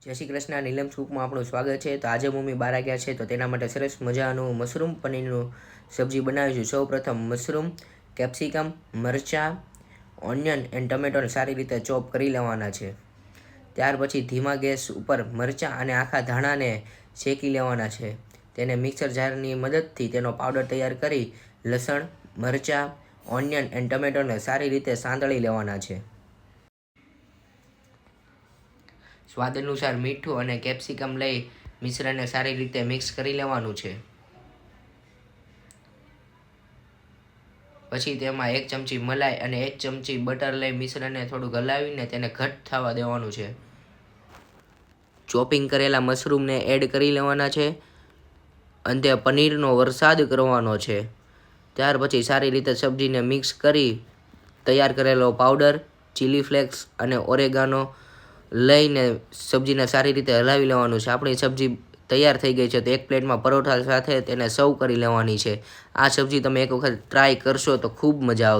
જય શ્રી કૃષ્ણ. નીલમ સૂપમાં આપણું સ્વાગત છે. તો આજે મમ્મી બહાર ગયા છે તો તેના માટે સરસ મજાનું મશરૂમ પનીરનું સબ્જી બનાવીશું. સૌપ્રથમ મશરૂમ, કેપ્સિકમ, મરચાં, ઓનિયન એન્ડ ટમેટોને સારી રીતે ચોપ કરી લેવાના છે. ત્યાર પછી ધીમા ગેસ ઉપર મરચાં અને આખા ધાણાને શેકી લેવાના છે. તેને મિક્સર જારની મદદથી તેનો પાવડર તૈયાર કરી લસણ, મરચાં, ઓનિયન એન્ડ ટમેટોને સારી રીતે સાંતળી લેવાના છે. સ્વાદ અનુસાર મીઠું અને કેપ્સિકમ લઈ મિશ્રણને સારી રીતે મિક્સ કરી લેવાનું છે. પછી તેમાં 1 ચમચી મલાઈ અને 1 ચમચી બટર લઈ મિશ્રણને થોડું હલાવીને તેને ઘટ્ટ થવા દેવાનું છે. ચોપિંગ કરેલા મશરૂમને એડ કરી લેવાના છે. અંતે પનીરનો વરસાદ કરવાનો છે. ત્યાર પછી સારી રીતે સબ્જીને મિક્સ કરી તૈયાર કરેલો પાવડર, ચીલી ફ્લેક્સ અને ઓરેગાનો લઈને સબ્જીને સારી રીતે હલાવી લેવાનું છે. આપણી સબ્જી તૈયાર થઈ ગઈ છે તો એક પ્લેટમાં પરોઠા સાથે તેને સર્વ કરી લેવાની છે. આ સબ્જી તમે એક વખત ટ્રાય કરશો તો ખૂબ મજા આવશે.